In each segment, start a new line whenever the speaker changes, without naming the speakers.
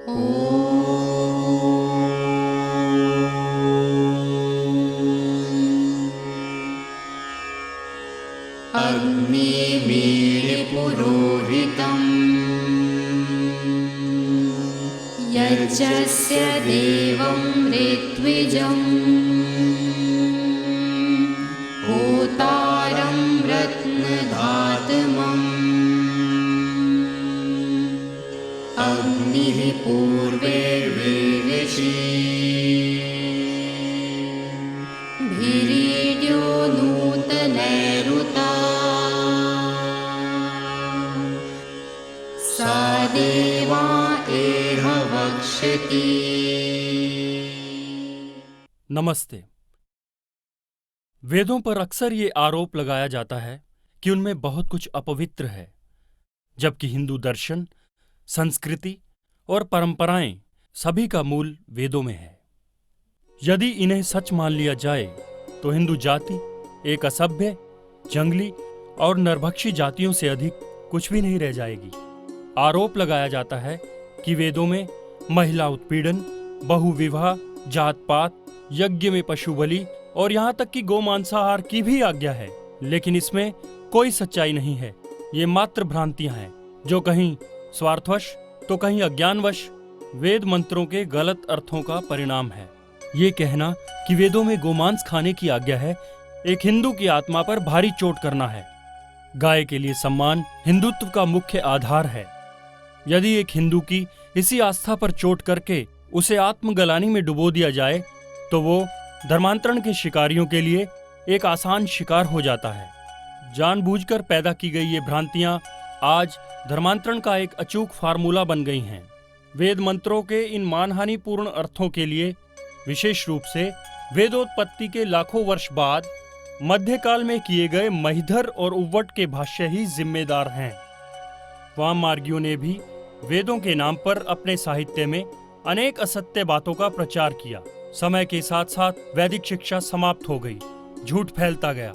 अग्निमीळपुरोहितम् यज्ञस्य देवं ऋत्विजम् होतारं रत्नधातमम् अग्निः पूर्वैर्वेदिषि भिरीड्यो नूतनैरुता सा देवा एह वक्ष्यति।
नमस्ते। वेदों पर अक्सर ये आरोप लगाया जाता है कि उनमें बहुत कुछ अपवित्र है, जबकि हिंदू दर्शन, संस्कृति और परंपराएं सभी का मूल वेदों में है। यदि इन्हें सच मान लिया जाए तो हिंदू जाति एक असभ्य, जंगली और नरभक्षी जातियों से अधिक कुछ भी नहीं रह जाएगी। आरोप लगाया जाता है कि वेदों में महिला उत्पीड़न, बहुविवाह, जात पात, यज्ञ में पशु बलि और यहाँ तक कि गौ मांसाहार की भी आज्ञा है, लेकिन इसमें कोई सच्चाई नहीं है। ये मात्र भ्रांतियां हैं जो कहीं स्वार्थवश तो कहीं अज्ञानवश वेद मंत्रों के गलत अर्थों का परिणाम है। ये कहना कि वेदों में गोमांस खाने की आज्ञा है, एक हिंदू की आत्मा पर भारी चोट करना है। गाय के लिए सम्मान हिंदुत्व का मुख्य आधार है। यदि एक हिंदू की इसी आस्था पर चोट करके उसे आत्मगलानी में डुबो दिया जाए तो वो धर्मांतरण के शिकारियों के लिए एक आसान शिकार हो जाता है। जानबूझकर पैदा की गई ये भ्रांतियां आज धर्मांतरण का एक अचूक फार्मूला बन गई हैं। वेद मंत्रों के इन मानहानिपूर्ण अर्थों के लिए विशेष रूप से वेदोत्पत्ति के लाखों वर्ष बाद मध्यकाल में किए गए महिधर और उव्वट के भाष्य ही जिम्मेदार हैं। वाममार्गियों ने भी वेदों के नाम पर अपने साहित्य में अनेक असत्य बातों का प्रचार किया। समय के साथ साथ वैदिक शिक्षा समाप्त हो गई, झूठ फैलता गया।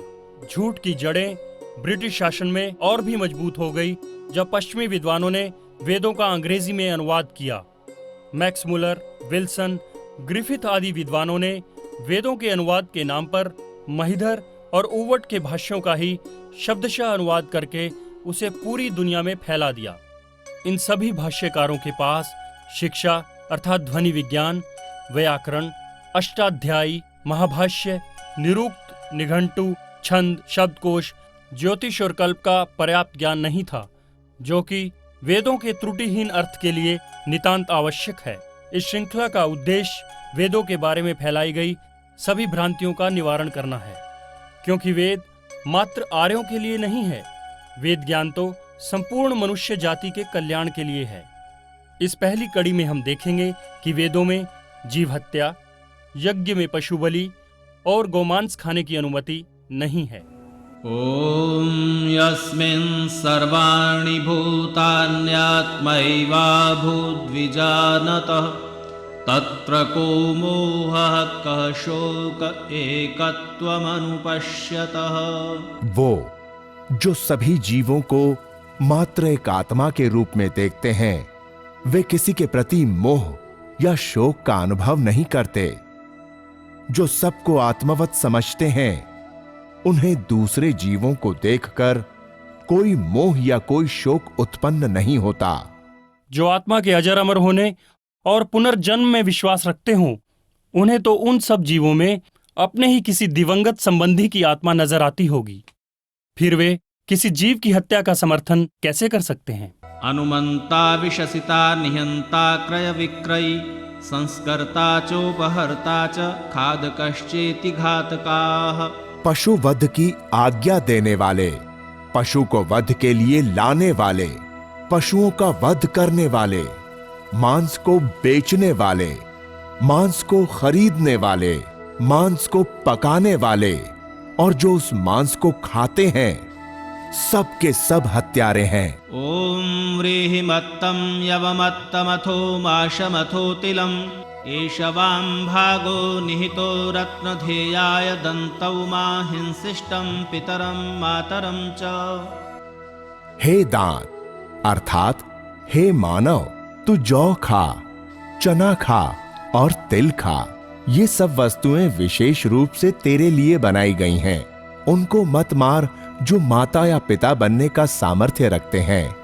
झूठ की जड़ें ब्रिटिश शासन में और भी मजबूत हो गई जब पश्चिमी विद्वानों ने वेदों का अंग्रेजी में अनुवाद किया। मैक्स मुलर, विल्सन, ग्रिफिथ आदि विद्वानों ने वेदों के अनुवाद के नाम पर महिधर और उव्वट के भाष्यों का ही शब्दशः अनुवाद करके उसे पूरी दुनिया में फैला दिया। इन सभी भाष्यकारों के पास शिक्षा अर्थात ध्वनि विज्ञान, व्याकरण, अष्टाध्यायी, महाभाष्य, निरुक्त, निघंटु, छंद, शब्दकोश, ज्योतिष और कल्प का पर्याप्त ज्ञान नहीं था, जो कि वेदों के त्रुटिहीन अर्थ के लिए नितांत आवश्यक है। इस श्रृंखला का उद्देश्य वेदों के बारे में फैलाई गई सभी भ्रांतियों का निवारण करना है, क्योंकि वेद मात्र आर्यों के लिए नहीं है। वेद ज्ञान तो संपूर्ण मनुष्य जाति के कल्याण के लिए है। इस पहली कड़ी में हम देखेंगे कि वेदों में जीव हत्या, यज्ञ में पशु बलि और गोमांस खाने की अनुमति नहीं है।
ओम यस्मिन् सर्वाणि भूतान्यात्मैवाभूद्विजानतः तत्र को मोहः कः शोक एकत्वमनुपश्यतः।
वो जो सभी जीवों को मात्र एक आत्मा के रूप में देखते हैं, वे किसी के प्रति मोह या शोक का अनुभव नहीं करते। जो सबको आत्मवत समझते हैं, उन्हें दूसरे जीवों को देखकर कोई मोह या कोई शोक उत्पन्न नहीं होता।
जो आत्मा के अजर अमर होने और पुनर्जन्म में विश्वास रखते हों, उन्हें तो उन सब जीवों में अपने ही किसी दिवंगत संबंधी की आत्मा नजर आती होगी। फिर वे किसी जीव की हत्या का समर्थन कैसे कर सकते हैं?
अनुमंता विशसिता निहंता क्रय विक्रयी संस्कर्ता चोपहर्ता च खादकश्चेति घातकाः।
पशु वध की आज्ञा देने वाले, पशु को वध के लिए लाने वाले, पशुओं का वध करने वाले, मांस को बेचने वाले, मांस को खरीदने वाले, मांस को पकाने वाले और जो उस मांस को खाते हैं, सब के सब हत्यारे हैं।
ओम व्रीहिमत्तं यवमत्तमथो माशमथो तिलम् एषवां भागो निहितो रत्नधेयाय दन्तौ माहिंसिष्टं पितरं मातरं च।
हे दांत अर्थात हे मानव, तू जौ खा, चना खा और तिल खा। ये सब वस्तुएं विशेष रूप से तेरे लिए बनाई गई हैं। उनको मत मार जो माता या पिता बनने का सामर्थ्य रखते हैं,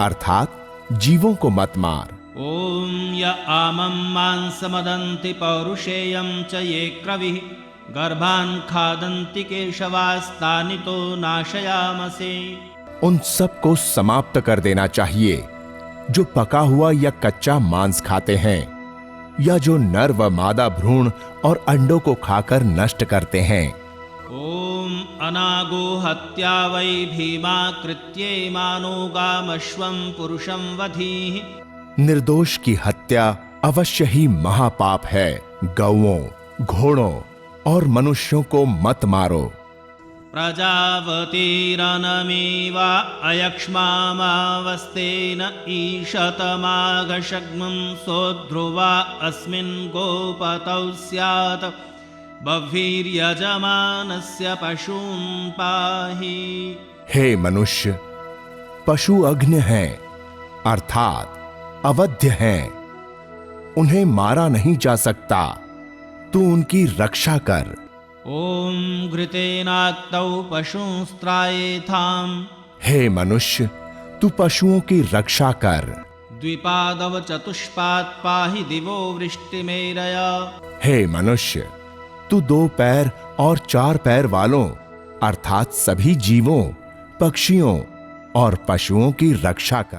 अर्थात जीवों को मत मार।
ॐ य आमं मांसमदन्ति पौरुषेयं च ये क्रविः गर्भान् खादन्ति केशवास्तानि तो नाशयामसे।
उन सब को समाप्त कर देना चाहिए जो पका हुआ या कच्चा मांस खाते हैं, या जो नर व मादा भ्रूण और अंडों को खाकर नष्ट करते हैं।
ॐ अनागो हत्या वै भीमा कृत्ये मानो गामश्वं पुरुषं वधीः।
निर्दोष की हत्या अवश्य ही महापाप है। गौओं, घोड़ों और मनुष्यों को मत मारो।
प्रजापतिरनमेवा अयक्ष्मामावस्तेन ईशतमाघशग्नं सोऽध्रुवा अस्मिन् गोपतौ स्यात् बह्वीर्यजमानस्य पशून् पाहि।
हे मनुष्य, पशु अग्नि हैं, अर्थात अवध्य हैं। उन्हें मारा नहीं जा सकता। तू उनकी रक्षा कर।
ॐ घृतेनाक्तौ पशुंस्त्रायेथाम्।
हे मनुष्य, तू पशुओं की रक्षा कर।
द्विपादव चतुष्पात् पाहि दिवो वृष्टिमेरय।
हे मनुष्य, तू 2 पैर और 4 पैर वालों अर्थात सभी जीवों, पक्षियों और पशुओं की रक्षा कर।